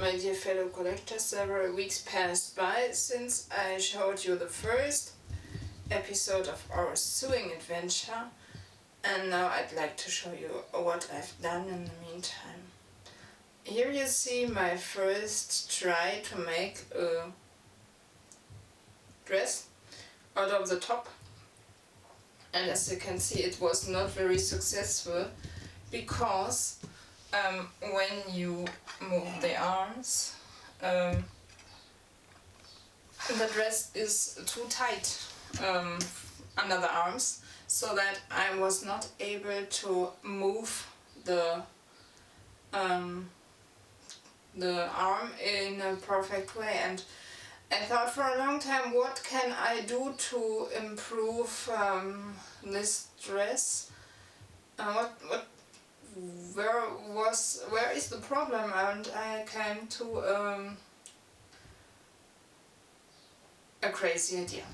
My dear fellow collectors, several weeks passed by since I showed you the first episode of our sewing adventure, and now I'd like to show you what I've done in the meantime. Here you see my first try to make a dress out of the top, and as you can see it was not very successful because when you move the arms, the dress is too tight under the arms, so that I was not able to move the arm in a perfect way. And I thought for a long time, what can I do to improve this dress? Where is the problem? And I came to a crazy idea.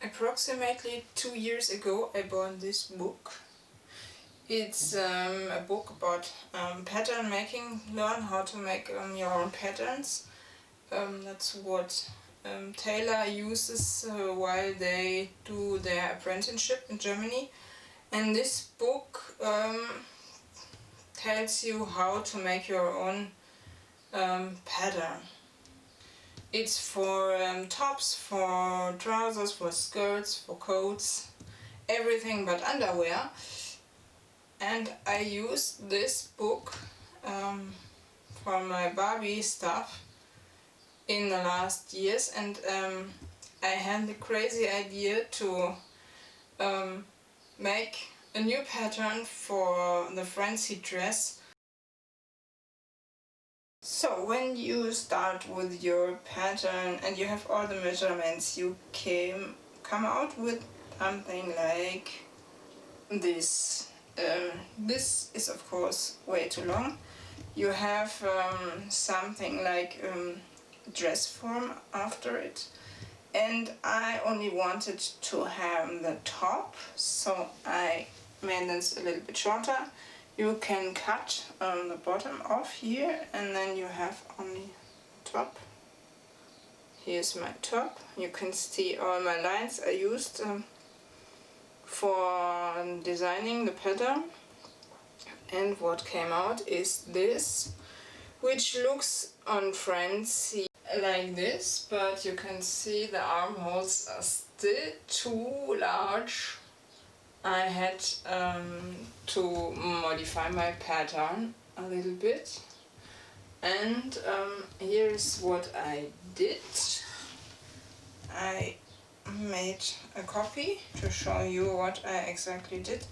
Approximately 2 years ago I bought this book. It's a book about pattern making. Learn how to make your own patterns. That's what tailor uses while they do their apprenticeship in Germany. And this book tells you how to make your own pattern. It's for tops, for trousers, for skirts, for coats, everything but underwear. And I used this book for my Barbie stuff in the last years, and I had the crazy idea to make a new pattern for the Francie dress. So when you start with your pattern and you have all the measurements, you come out with something like this. This is of course way too long. You have something like dress form after it, and I only wanted to have the top, so I made this a little bit shorter. You can cut the bottom off here, and then you have only top. Here's my top. You can see all my lines I used for designing the pattern. And what came out is this, which looks on Francie like this, but you can see the armholes are still too large. I had to modify my pattern a little bit, and here is what I did. I made a copy to show you what I exactly did.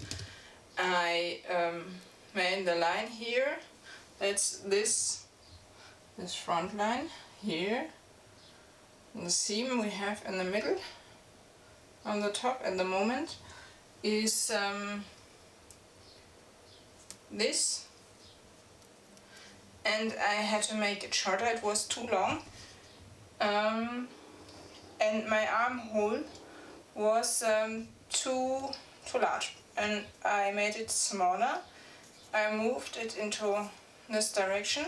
I made the line here. That's this front line here. And the seam we have in the middle on the top at the moment is this, and I had to make it shorter. It was too long, and my armhole was too large, and I made it smaller. I moved it into this direction,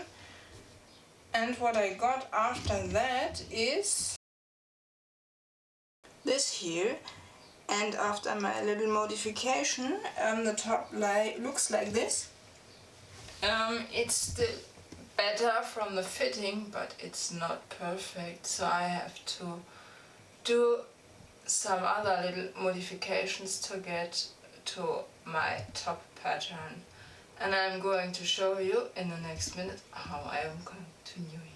and what I got after that is this here. And after my little modification, the top looks like this. It's still better from the fitting, but it's not perfect, so I have to do some other little modifications to get to my top pattern. And I'm going to show you in the next minute how I am continuing.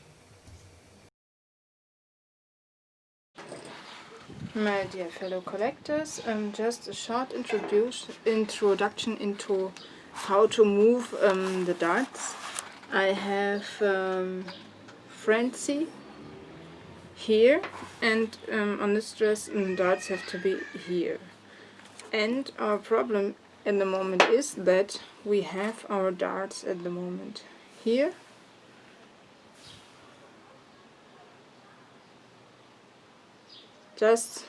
My dear fellow collectors, just a short introduction into how to move the darts. I have Francie here, and on this dress the darts have to be here. And our problem at the moment is that we have our darts at the moment here. Just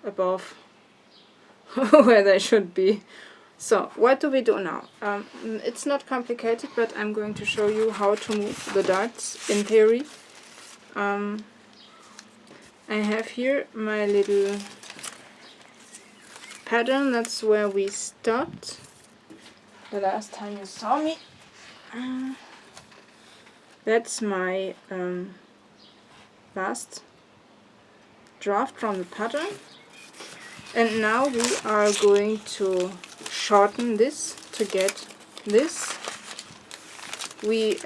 above where they should be. So what do we do now? It's not complicated, but I'm going to show you how to move the darts in theory. I have here my little pattern. That's where we stopped the last time you saw me. That's my last draft from the pattern. And now we are going to shorten this to get this. We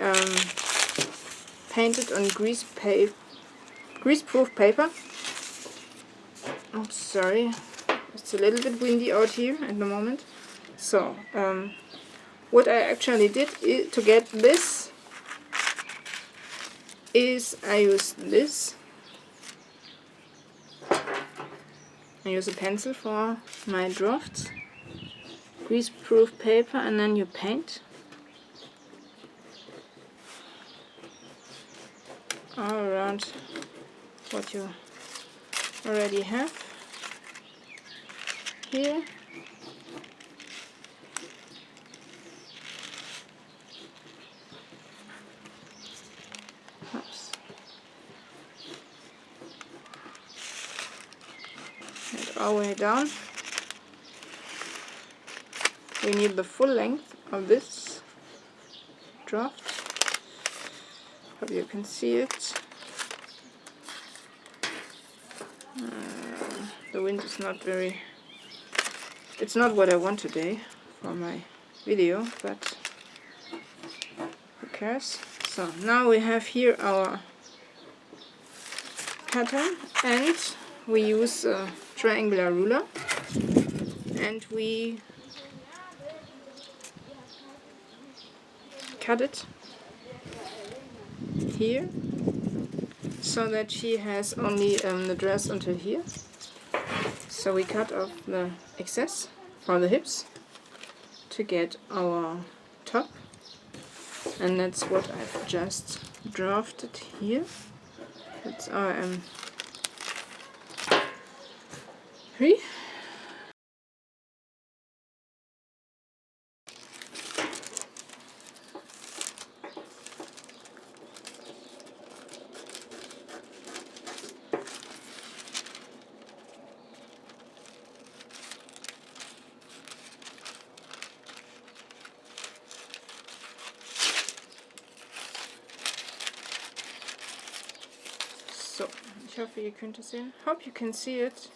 painted on greaseproof paper. Oh, sorry, it's a little bit windy out here at the moment. So, what I actually did to get this is I used this. I use a pencil for my drafts, greaseproof paper, and then you paint all around what you already have here. Oops. And all the way down. We need the full length of this draft. Hope you can see it. The wind is not very... It's not what I want today for my video, but who cares? So now we have here our pattern, and we use a triangular ruler, and we cut it here so that she has only the dress until here. So we cut off the excess for the hips to get our top, and that's what I've just drafted here. That's our M3. So, ich hoffe, ihr könnt es sehen. Hope you can see it.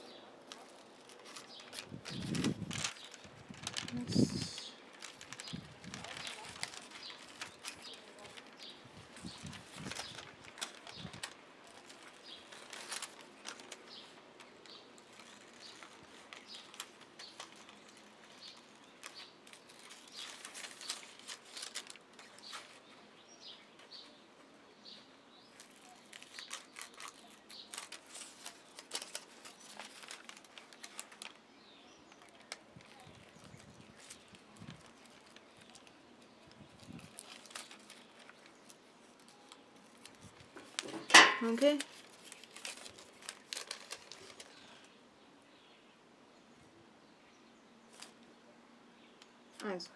Okay. Also.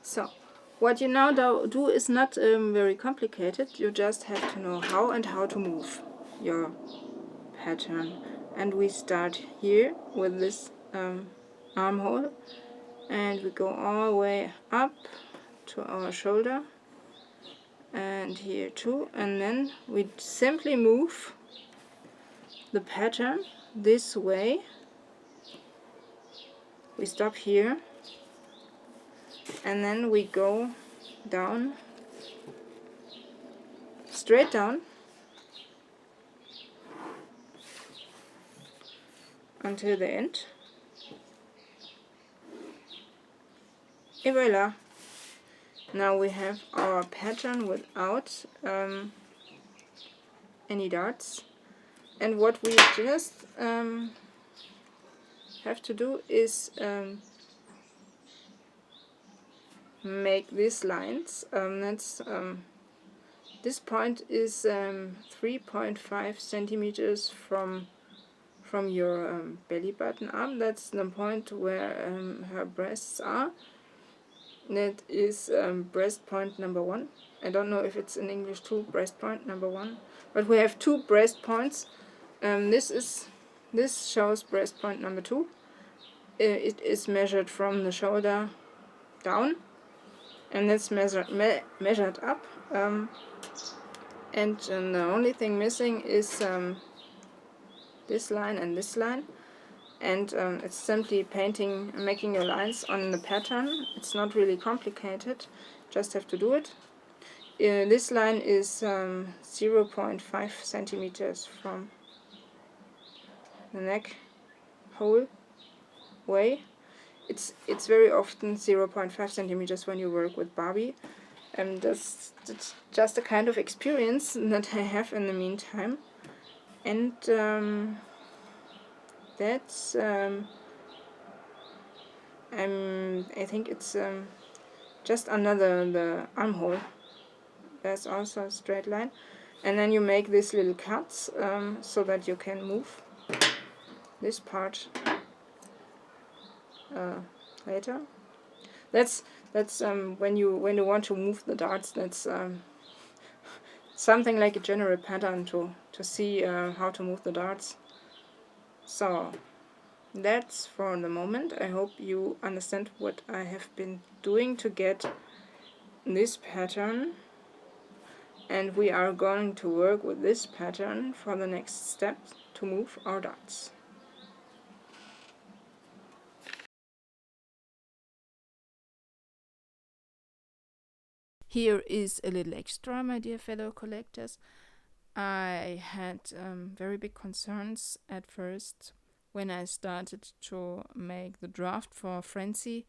So, what you now do is not very complicated. You just have to know how and how to move your pattern. And we start here with this armhole, and we go all the way up to our shoulder, and here too, and then we simply move the pattern this way. We stop here, and then we go down, straight down until the end. Et voila! Now we have our pattern without any darts, and what we just have to do is make these lines. That's this point is 3.5 centimeters from your belly button up. That's the point where her breasts are. That is breast point number 1. I don't know if it's in English too, breast point number 1. But we have 2 breast points. This shows breast point number 2. It is measured from the shoulder down, and it's measured up. And the only thing missing is this line and this line. And it's simply making your lines on the pattern. It's not really complicated, just have to do it. This line is 0.5 centimeters from the neck whole way. It's very often 0.5 centimeters when you work with Barbie. That's just a kind of experience that I have in the meantime. And that's I think it's just under the armhole. There's also a straight line, and then you make these little cuts so that you can move this part later. That's when you want to move the darts. That's something like a general pattern to see how to move the darts. So that's for the moment. I hope you understand what I have been doing to get this pattern, and we are going to work with this pattern for the next step to move our darts. Here is a little extra, my dear fellow collectors. I had very big concerns at first when I started to make the draft for Francie,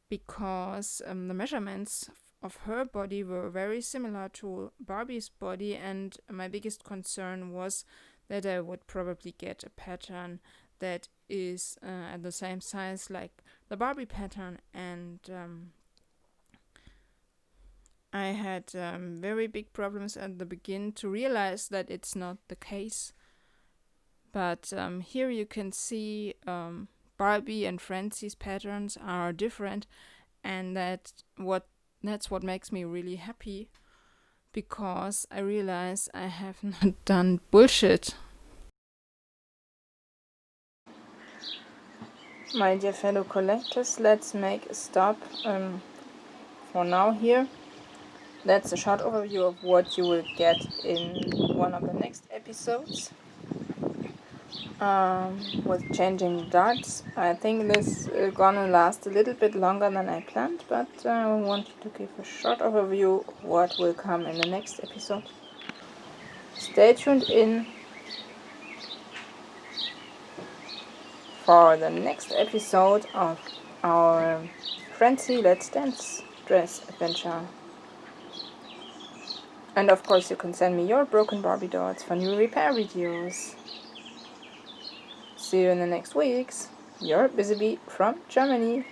because the measurements of her body were very similar to Barbie's body, and my biggest concern was that I would probably get a pattern that is at the same size like the Barbie pattern, and I had very big problems at the beginning to realize that it's not the case. But here you can see Barbie and Francie's patterns are different, and that's what makes me really happy, because I realize I have not done bullshit. My dear fellow collectors, let's make a stop for now here. That's a short overview of what you will get in one of the next episodes. With changing darts. I think this is gonna last a little bit longer than I planned, but I want to give a short overview of what will come in the next episode. Stay tuned in for the next episode of our Francie Let's Dance dress adventure. And of course you can send me your broken Barbie dolls for new repair videos. See you in the next weeks. Your Busybee from Germany.